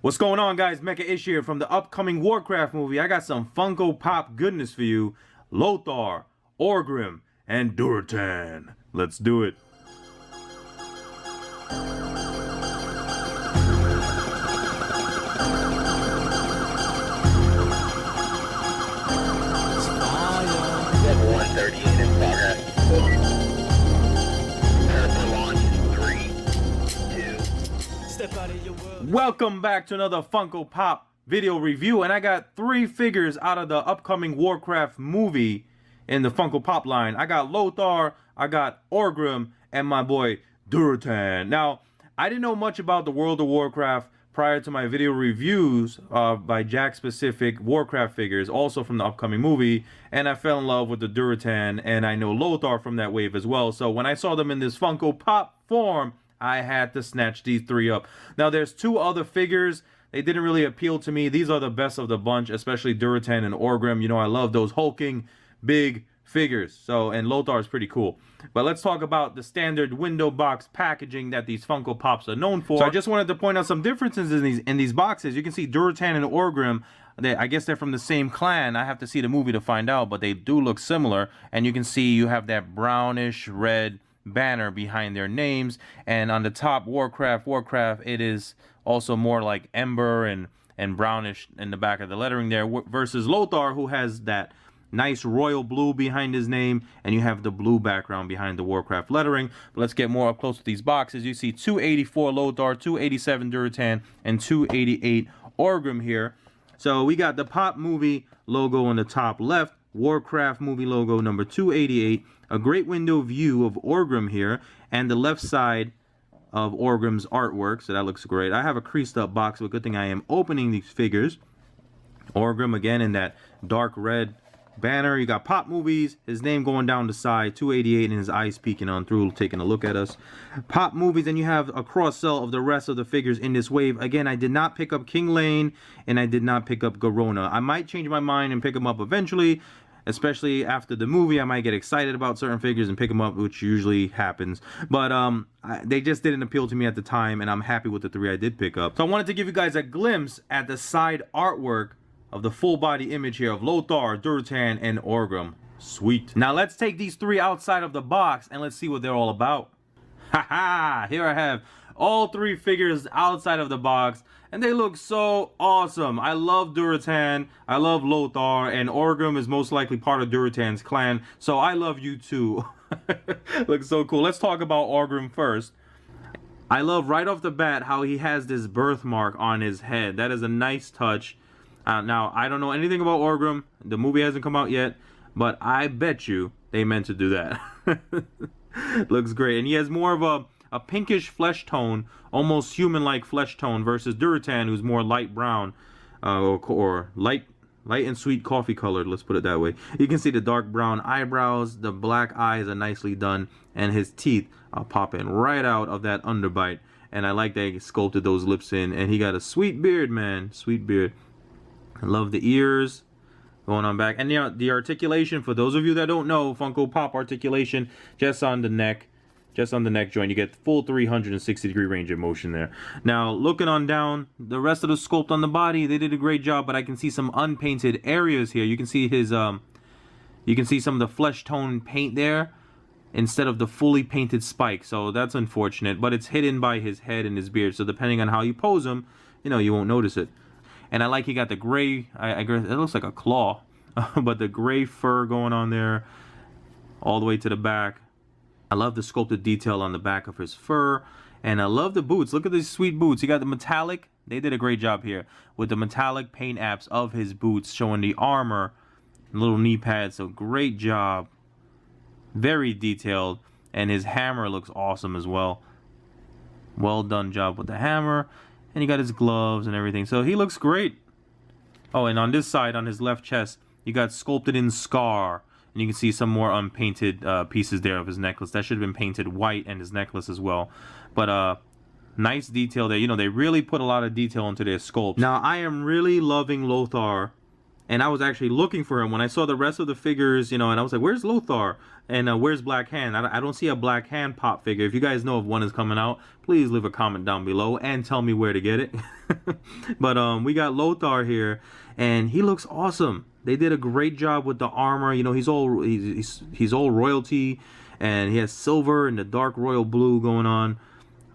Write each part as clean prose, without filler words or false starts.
What's going on, guys? Mecha Ish here from the upcoming Warcraft movie. I got some Funko Pop goodness for you. Lothar, Orgrim, and Durotan. Let's do it. Level 138 in progress. Prepare for launch in 3, 2. Step out of your world. Welcome back to another Funko Pop video review, and I got 3 figures out of the upcoming Warcraft movie in the Funko Pop line. I got Lothar, I got Orgrim, and my boy Durotan. Now, I didn't know much about the World of Warcraft prior to my video reviews by Jack specific Warcraft figures, also from the upcoming movie, and I fell in love with the Durotan, and I know Lothar from that wave as well. So when I saw them in this Funko Pop form, I had to snatch these 3 up. Now there's 2 other figures. They didn't really appeal to me. These are the best of the bunch, especially Durotan and Orgrim. You know, I love those hulking big figures. So, and Lothar is pretty cool. But let's talk about the standard window box packaging that these Funko Pops are known for. So I just wanted to point out some differences in these boxes. You can see Durotan and Orgrim. I guess they're from the same clan. I have to see the movie to find out, but they do look similar. And you can see you have that brownish red banner behind their names, and on the top Warcraft, it is also more like ember and brownish in the back of the lettering there, versus Lothar, who has that nice royal blue behind his name, and you have the blue background behind the Warcraft lettering. But let's get more up close to these boxes. You see 284 Lothar, 287 Durotan, and 288 Orgrim here. So we got the Pop movie logo on the top left, Warcraft movie logo number 288, a great window view of Orgrim here, and the left side of Orgrim's artwork, so that looks great. I have a creased up box, but good thing I am opening these figures. Orgrim again in that dark red banner. You got Pop Movies, his name going down the side, 288, and his eyes peeking on through, taking a look at us. Pop Movies, and you have a cross sell of the rest of the figures in this wave. Again, I did not pick up King Lane, and I did not pick up Garona. I might change my mind and pick them up eventually, especially after the movie. I might get excited about certain figures and pick them up, which usually happens. But they just didn't appeal to me at the time, and I'm happy with the 3 I did pick up. So I wanted to give you guys a glimpse at the side artwork of the full body image here of Lothar, Durotan, and Orgrim. Sweet. Now let's take these 3 outside of the box and let's see what they're all about. Haha! Here I have all 3 figures outside of the box, and they look so awesome. I love Durotan, I love Lothar, and Orgrim is most likely part of Durotan's clan, so I love you too. Looks so cool. Let's talk about Orgrim first. I love right off the bat how he has this birthmark on his head. That is a nice touch. Now, I don't know anything about Orgrim. The movie hasn't come out yet, but I bet you they meant to do that. Looks great. And he has more of a pinkish flesh tone, almost human-like flesh tone, versus Durotan, who's more light brown, or light and sweet coffee colored, let's put it that way. You can see the dark brown eyebrows, the black eyes are nicely done, and his teeth are popping right out of that underbite. And I like that he sculpted those lips in, and he got a sweet beard, man. Sweet beard. I love the ears going on back, and you know, the articulation, for those of you that don't know, Funko Pop articulation just on the neck joint. You get full 360-degree range of motion there. Now looking on down, the rest of the sculpt on the body, they did a great job, but I can see some unpainted areas here. You can see his you can see some of the flesh tone paint there instead of the fully painted spike, so that's unfortunate, but it's hidden by his head and his beard, so depending on how you pose him, you know, you won't notice it. And I like he got the gray, it looks like a claw, but the gray fur going on there all the way to the back. I love the sculpted detail on the back of his fur, and I love the boots. Look at these sweet boots. You got the metallic. They did a great job here with the metallic paint apps of his boots, showing the armor, little knee pads. So great job. Very detailed, and his hammer looks awesome as well. Well done job with the hammer. And he got his gloves and everything, so he looks great. Oh, and on this side, on his left chest, you got sculpted in Scar, and you can see some more unpainted pieces there of his necklace. That should have been painted white, and his necklace as well. But nice detail there. You know, they really put a lot of detail into their sculpts. Now, I am really loving Lothar And I was actually looking for him when I saw the rest of the figures, you know, and I was like, where's Lothar? And where's Black Hand? I don't see a Black Hand pop figure. If you guys know if one is coming out, please leave a comment down below and tell me where to get it. But we got Lothar here, and he looks awesome. They did a great job with the armor. You know, he's all royalty, and he has silver and the dark royal blue going on.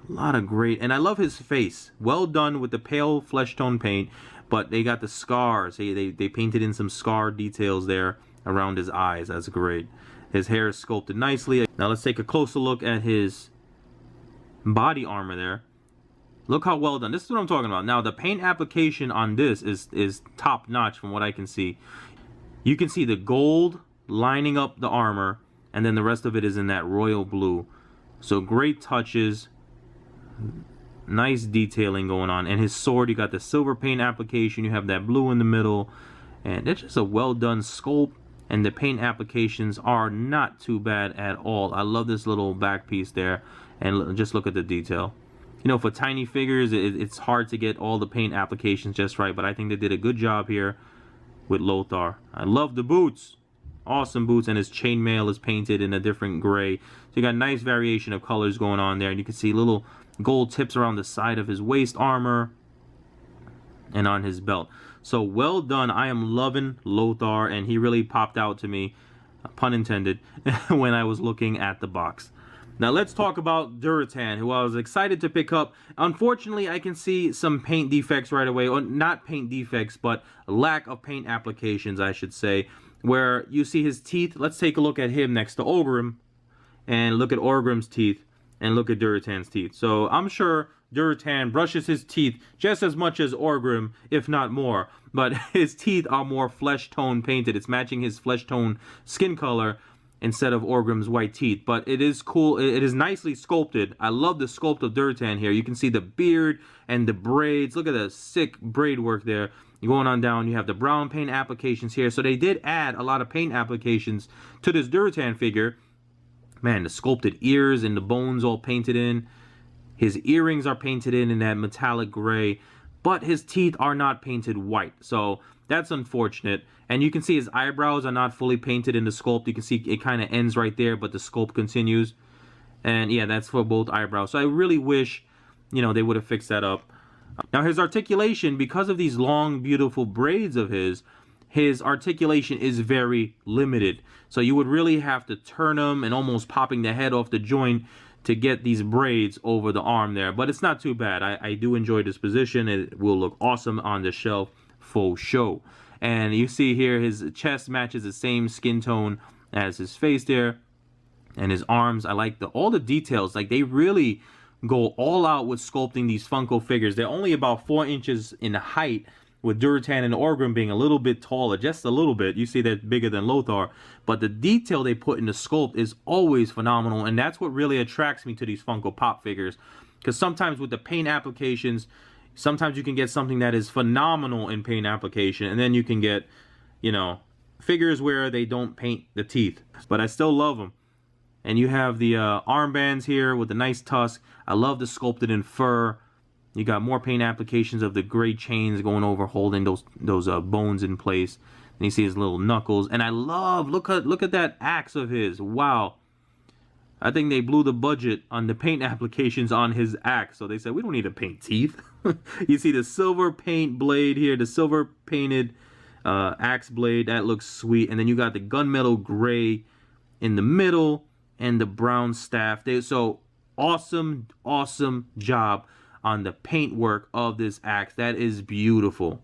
A lot of great, and I love his face. Well done with the pale flesh tone paint. But they got the scars. They painted in some scar details there around his eyes. That's great. His hair is sculpted nicely. Now let's take a closer look at his body armor there. Look how well done. This is what I'm talking about. Now the paint application on this is top notch from what I can see. You can see the gold lining up the armor, and then the rest of it is in that royal blue. So great touches. Nice detailing going on. And his sword, you got the silver paint application, you have that blue in the middle, and it's just a well done sculpt, and the paint applications are not too bad at all. I love this little back piece there, and just look at the detail. You know, for tiny figures, it's hard to get all the paint applications just right, but I think they did a good job here with Lothar. I love the boots. Awesome boots, and his chainmail is painted in a different gray. So you got nice variation of colors going on there, and you can see little gold tips around the side of his waist armor and on his belt. So well done. I am loving Lothar, and he really popped out to me, pun intended, when I was looking at the box. Now let's talk about Durotan, who I was excited to pick up. Unfortunately, I can see some paint defects right away, or not paint defects, but lack of paint applications, I should say, where you see his teeth. Let's take a look at him next to Orgrim, and look at Orgrim's teeth, and look at Durotan's teeth. So I'm sure Durotan brushes his teeth just as much as Orgrim, if not more. But his teeth are more flesh tone painted. It's matching his flesh tone skin color instead of Orgrim's white teeth. But it is cool. It is nicely sculpted. I love the sculpt of Durotan here. You can see the beard and the braids. Look at the sick braid work there. Going on down, you have the brown paint applications here. So they did add a lot of paint applications to this Durotan figure. Man, the sculpted ears and the bones all painted in. His earrings are painted in that metallic gray, but his teeth are not painted white. So that's unfortunate. And you can see his eyebrows are not fully painted in the sculpt. You can see it kind of ends right there, but the sculpt continues. And yeah, that's for both eyebrows. So I really wish, you know, they would have fixed that up. Now his articulation, because of these long, beautiful braids of his articulation is very limited. So you would really have to turn him and almost popping the head off the joint to get these braids over the arm there. But it's not too bad. I do enjoy this position. It will look awesome on the shelf for show. And you see here his chest matches the same skin tone as his face there. And his arms, I like all the details. Like, they really go all out with sculpting these Funko figures. They're only about 4 inches in height, with Durotan and Orgrim being a little bit taller, just a little bit. You see that bigger than Lothar. But the detail they put in the sculpt is always phenomenal, and that's what really attracts me to these Funko Pop figures. Because sometimes with the paint applications, sometimes you can get something that is phenomenal in paint application, and then you can get, you know, figures where they don't paint the teeth. But I still love them. And you have the armbands here with the nice tusk. I love the sculpted in fur. You got more paint applications of the gray chains going over, holding those bones in place. And you see his little knuckles. And I love, look at that axe of his. Wow. I think they blew the budget on the paint applications on his axe. So they said, we don't need to paint teeth. You see the silver paint blade here, the silver painted axe blade. That looks sweet. And then you got the gunmetal gray in the middle and the brown staff. So awesome, awesome job on the paint work of this axe. That is beautiful.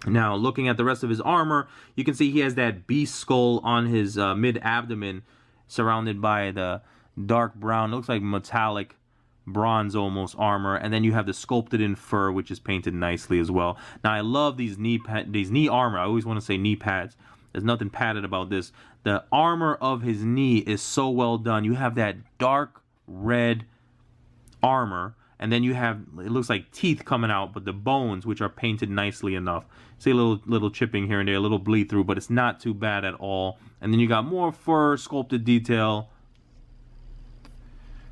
Now, looking at the rest of his armor, you can see he has that beast skull on his mid-abdomen, surrounded by the dark brown, looks like metallic bronze almost armor. And then you have the sculpted in fur, which is painted nicely as well. Now, I love these knee armor. I always want to say knee pads. There's nothing padded about this. The armor of his knee is so well done. You have that dark red armor, and then you have, it looks like teeth coming out, but the bones, which are painted nicely enough. See a little chipping here and there, a little bleed through, but it's not too bad at all. And then you got more fur, sculpted detail.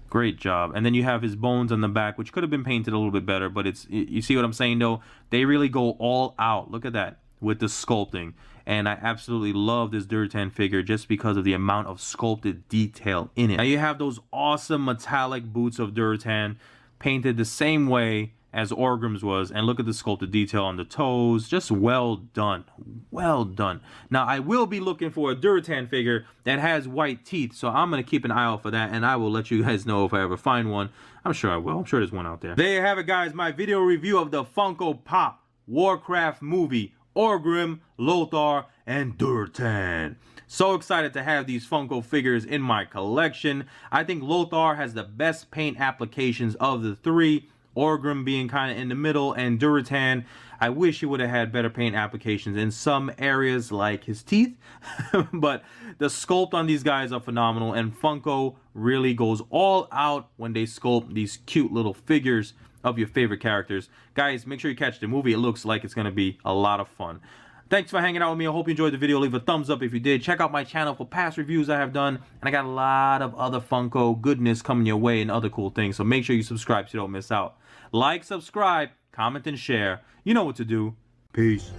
Great job. And then you have his bones on the back, which could have been painted a little bit better, but it's, you see what I'm saying though? They really go all out. Look at that. with the sculpting. And I absolutely love this Durotan figure just because of the amount of sculpted detail in it. Now you have those awesome metallic boots of Durotan painted the same way as Orgrim's was, and look at the sculpted detail on the toes. Just well done. Well done. Now I will be looking for a Durotan figure that has white teeth, so I'm going to keep an eye out for that, and I will let you guys know if I ever find one. I'm sure I will. I'm sure there's one out there. There you have it, guys. My video review of the Funko Pop Warcraft movie, Orgrim, Lothar, and Durotan. So excited to have these Funko figures in my collection. I think Lothar has the best paint applications of the three, Orgrim being kind of in the middle, and Durotan, I wish he would have had better paint applications in some areas like his teeth. But the sculpt on these guys are phenomenal, and Funko really goes all out when they sculpt these cute little figures of your favorite characters. Guys, make sure you catch the movie. It looks like it's going to be a lot of fun. Thanks for hanging out with me. I hope you enjoyed the video. Leave a thumbs up if you did. Check out my channel for past reviews I have done. And I got a lot of other Funko goodness coming your way and other cool things. So make sure you subscribe so you don't miss out. Like, subscribe, comment, and share. You know what to do. Peace.